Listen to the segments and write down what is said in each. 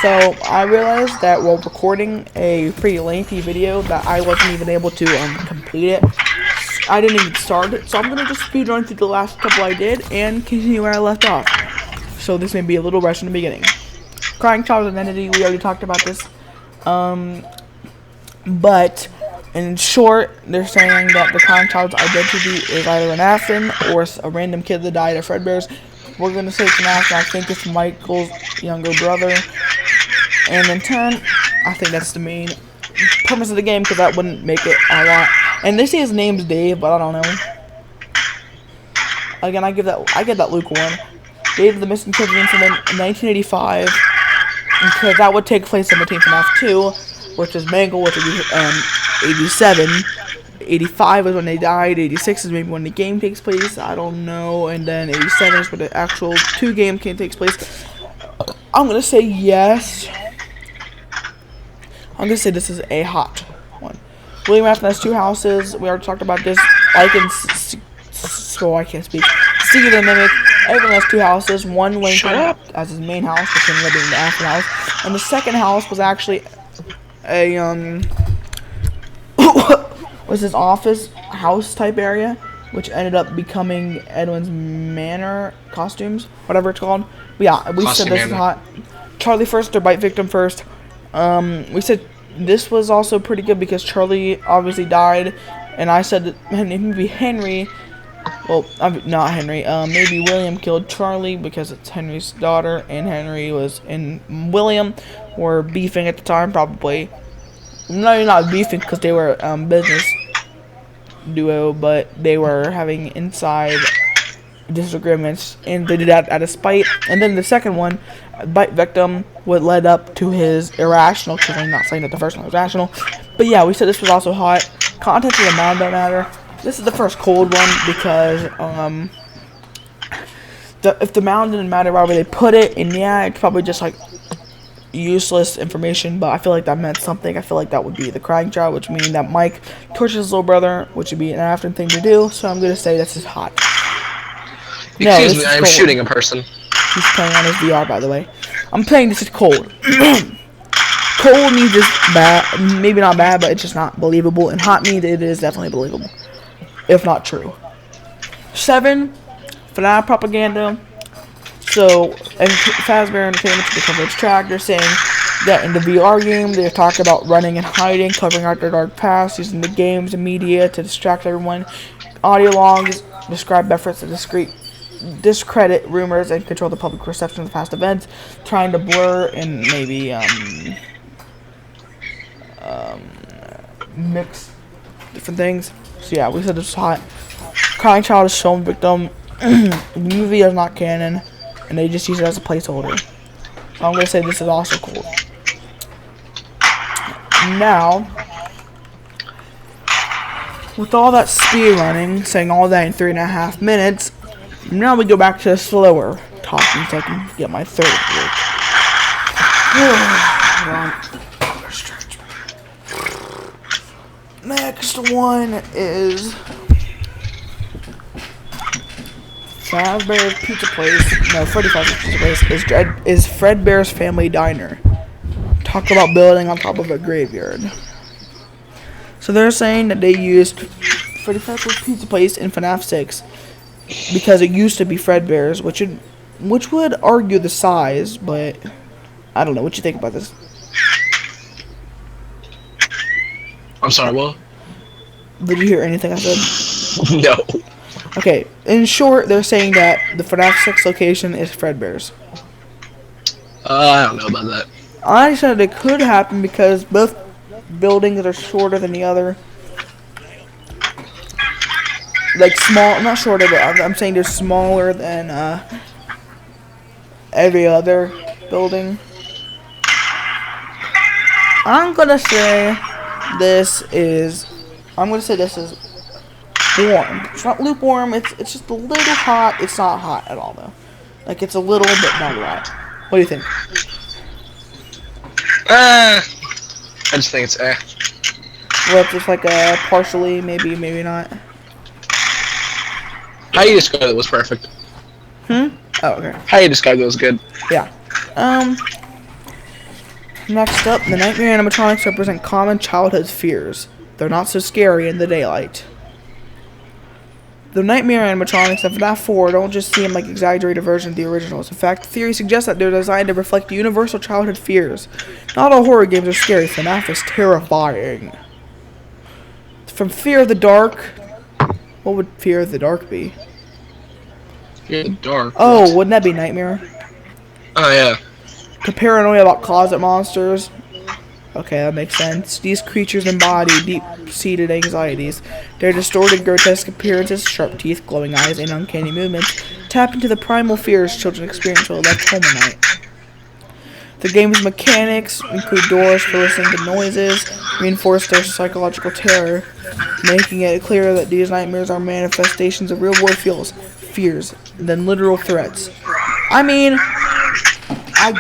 So I realized that while recording a pretty lengthy video that I wasn't even able to complete it. I didn't even start it, so I'm gonna just speed run through the last couple I did and continue where I left off. So this may be a little rush in the beginning. Crying child identity, we already talked about this. But in short, they're saying that the crying child's identity is either an Afton or a random kid that died at Fredbear's. We're gonna say it's an Afton. I think it's Michael's younger brother. And in turn, I think that's the main premise of the game, because that wouldn't make it a lot. And they say his name's Dave, but I don't know. Again, I give that lukewarm. Dave the Missing Children Incident in 1985, because that would take place in between FNAF 2, which is Mangle, which would be 87. 85 is when they died. 86 is maybe when the game takes place. I don't know. And then 87 is when the actual 2 game takes place. I'm gonna say yes. I'm gonna say this is a hot one. William Afton has 2 houses. We already talked about this. I can't speak. Sticky the Mimic. Everyone has 2 houses. One Lincoln as his main house, which ended up being the Afton house, and the second house was actually a was his office house type area, which ended up becoming Edwin's Manor costumes, whatever it's called. But yeah, we said this is hot. Charlie first or bite victim first. We said this was also pretty good because Charlie obviously died, and I said that maybe Henry, well, not Henry, maybe William killed Charlie because it's Henry's daughter, and Henry and William were beefing at the time, probably. No, you're not beefing because they were business duo, but they were having inside disagreements, and they did that out of spite. And then the second one, bite victim, would led up to his irrational killing. Not saying that the first one was rational, but yeah, we said this was also hot. Contents of the mound don't matter. This is the first cold one because if the mound didn't matter, why would they put it? And yeah, it's probably just like useless information, but I feel like that meant something. I feel like that would be the crying child, which means that Mike tortures his little brother, which would be an Afton thing to do. So I'm gonna say this is hot. Excuse me, I am shooting a person. He's playing on his VR, by the way. I'm playing this is cold. Cold means it's bad, maybe not bad, but it's just not believable. And hot means it is definitely believable, if not true. 7, FNAF propaganda. So, Fazbear Entertainment to the coverage track, they're saying that in the VR game, they're talking about running and hiding, covering out their dark past, using the games and media to distract everyone. Audio logs describe efforts to discredit rumors and control the public perception of the past events, trying to blur and maybe mix different things. So yeah, we said this was hot. Crying child is shown victim. The movie is not canon, and they just use it as a placeholder. So I'm gonna say this is also cool. Now, with all that speed running, saying all that in 3.5 minutes, now we go back to slower talking so I can get my third break. Next one is Fazbear's Pizza Place. No, Freddy Fazbear's Pizza Place is Fredbear's Family Diner. Talk about building on top of a graveyard. So they're saying that they used Freddy Fazbear's Pizza Place in FNAF 6 because it used to be Fredbear's, which would argue the size, but I don't know. What you think about this? I'm sorry, what? Did you hear anything I said? No. Okay, in short, they're saying that the FNAF 6 location is Fredbear's. I don't know about that. I said it could happen because both buildings are shorter than the other. Like small, not shorter, but I'm saying they're smaller than every other building. I'm gonna say this is warm. It's not lukewarm. It's just a little hot. It's not hot at all though. Like it's a little bit not hot. What do you think? I just think it's Well, just like partially, maybe not. How you described it was perfect. Oh, okay. How you described it was good. Yeah. Next up, the nightmare animatronics represent common childhood fears. They're not so scary in the daylight. The nightmare animatronics of FNAF 4 don't just seem like exaggerated versions of the originals. In fact, theory suggests that they're designed to reflect universal childhood fears. Not all horror games are scary. FNAF is terrifying. From Fear of the Dark, what would Fear of the Dark be? Fear of the dark. Oh, what? wouldn't that be Nightmare? Oh yeah. The paranoia about closet monsters. Okay, that makes sense. These creatures embody deep-seated anxieties. Their distorted, grotesque appearances, sharp teeth, glowing eyes, and uncanny movements tap into the primal fears children experience while left home at night. The game's mechanics include doors for listening to noises, reinforce their psychological terror, making it clear that these nightmares are manifestations of real-world fears, than literal threats. I mean, I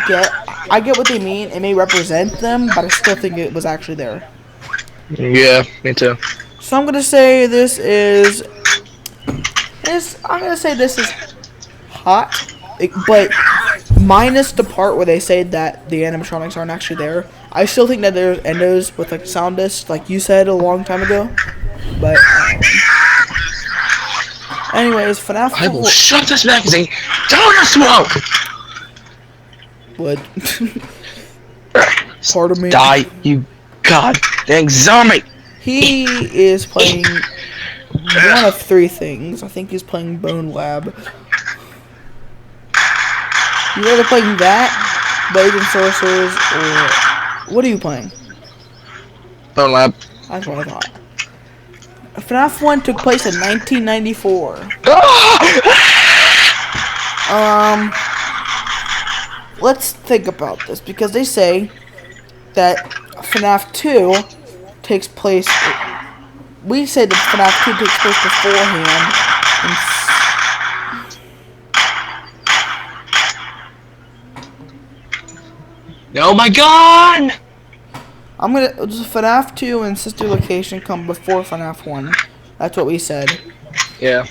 get what they mean. It may represent them, but I still think it was actually there. Yeah, me too. So I'm gonna say this is hot, but minus the part where they say that the animatronics aren't actually there. I still think that there's endos with like sound discs, like you said a long time ago. But anyways, FNAF 4 I will shut this magazine. Don't smoke. Would pardon me. Die, you goddamn zombie. He is playing one of three things. I think he's playing Bone Lab. He's either playing that, Blades and Sorcerers, or what are you playing? Bone Lab. That's what I thought. FNAF 1 took place in 1994. Let's think about this, because they say that FNAF 2 takes place... We say that FNAF 2 takes place beforehand. Oh my god! I'm gonna... FNAF 2 and Sister Location come before FNAF 1. That's what we said. Yeah.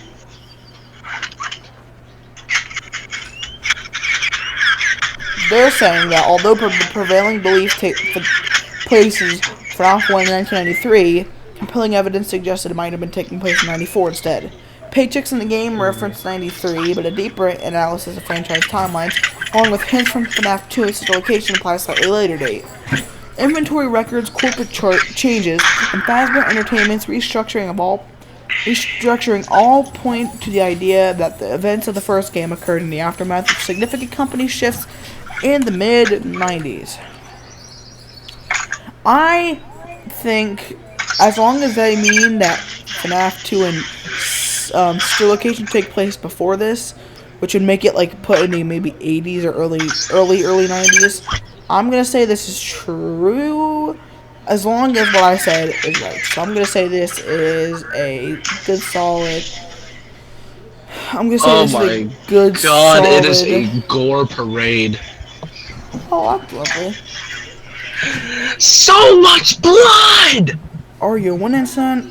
They're saying that although the prevailing belief places FNAF 1 in 1993, compelling evidence suggested it might have been taking place in 94 instead. Paychecks in the game reference 93, but a deeper analysis of franchise timelines, along with hints from FNAF 2 and Sister Location, implies a slightly later date. Inventory records, corporate chart changes, and Fazbear Entertainment's restructuring all point to the idea that the events of the first game occurred in the aftermath of significant company shifts in the mid-90s. I think, as long as they mean that FNAF 2 and Sister Location take place before this, which would make it like put in the maybe 80s or early 90s, I'm gonna say this is true, as long as what I said is right. So I'm gonna say this is a good solid. I'm gonna say this is a good God, solid. it is a gore parade. Oh, that's lovely. So much blood! Are you winning, son?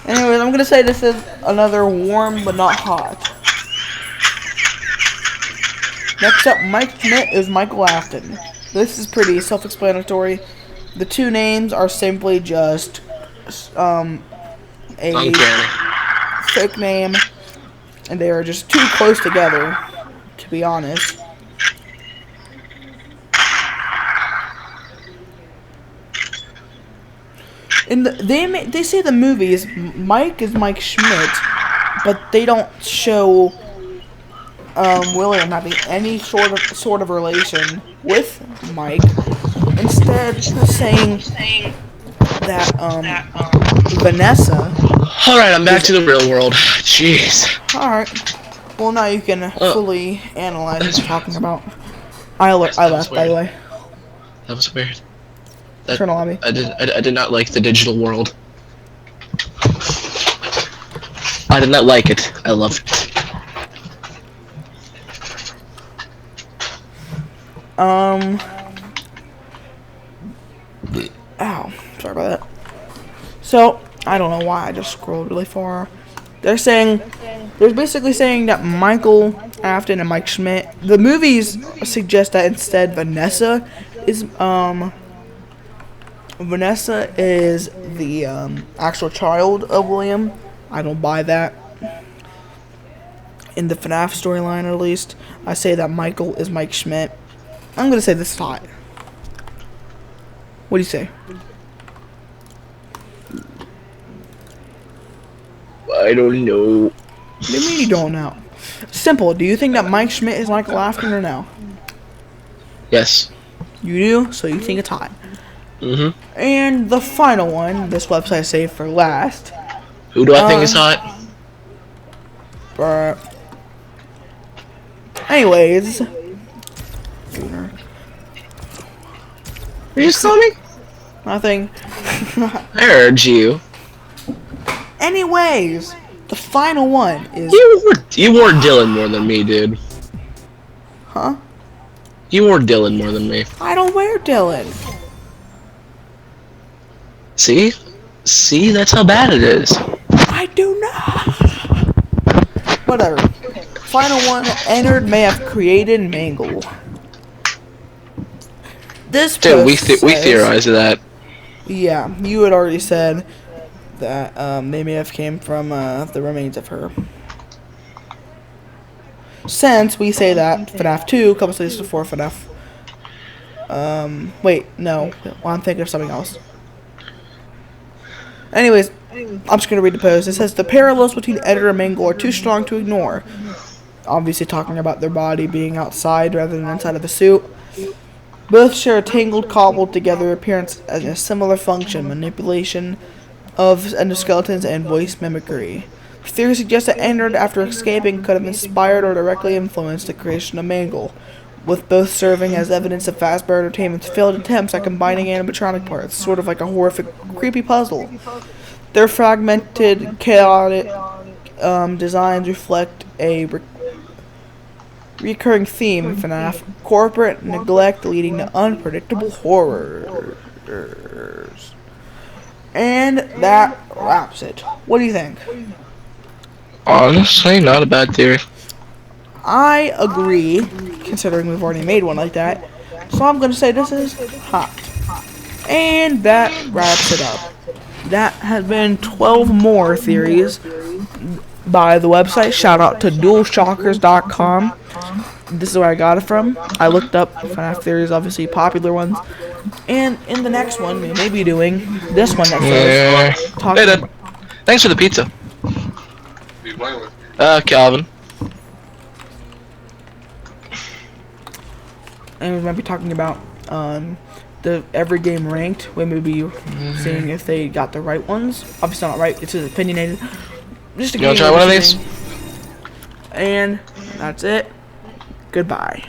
Anyways, I'm gonna say this is another warm but not hot. Next up, Mike Schmidt is Michael Afton. This is pretty self-explanatory. The two names are simply just a fake name, and they are just too close together, to be honest. They say the movies Mike is Mike Schmidt, but they don't show William having any sort of relation with Mike. Instead, saying that Vanessa. All right, I'm back to the real world. Jeez. All right. Well, now you can fully analyze what you're talking about. I left, by the way. That was weird. Turn the lobby. I did not like the digital world. I did not like it. I loved it. Ow. Sorry about that. So, I don't know why I just scrolled really far. They're saying There's basically saying that Michael Afton and Mike Schmidt. The movies suggest that instead Vanessa is the actual child of William. I don't buy that. In the FNAF storyline, at least, I say that Michael is Mike Schmidt. I'm gonna say this is hot. What do you say? I don't know. What do you mean you don't know? Simple. Do you think that Mike Schmidt is Michael Afton or no? Yes. You do? So you think it's hot. Mm-hmm. And the final one, this website saved for last. Who do I think is hot? Anyways. You just call me? Nothing. I heard you. Anyways, the final one is... You wore Dylan more than me, dude. Huh? You wore Dylan more than me. I don't wear Dylan. See? See? That's how bad it is. I do not. Whatever. Final one entered may have created Mangle. This Dude, we says, theorized that. Yeah, you had already said that they may have came from the remains of her. Since we say that FNAF 2 comes to list before FNAF. Wait, no. Well, I'm thinking of something else. Anyways, I'm just going to read the post. It says, the parallels between Editor and Mangle are too strong to ignore. Obviously talking about their body being outside rather than inside of the suit. Both share a tangled, cobbled together appearance and a similar function, manipulation of endoskeletons and voice mimicry. The theory suggests that Ennard, after escaping, could have inspired or directly influenced the creation of Mangle, with both serving as evidence of Fazbear Entertainment's failed attempts at combining animatronic parts, sort of like a horrific, creepy puzzle. Their fragmented, chaotic designs reflect a recurring theme in FNAF: corporate neglect leading to unpredictable horrors. And that wraps it. What do you think? Honestly, not a bad theory. I agree, considering we've already made one like that. So I'm going to say this is hot. And that wraps it up. That has been 12 more theories by the website. Shout out to DualShockers.com. This is where I got it from. I looked up FNAF theories, obviously popular ones. And in the next one, we may be doing this one that says... Hey, Dad. Thanks for the pizza. Calvin. And we might be talking about the every game ranked. We may be seeing if they got the right ones. Obviously not right, it's just opinionated. Just to You wanna try one of these? And that's it. Goodbye.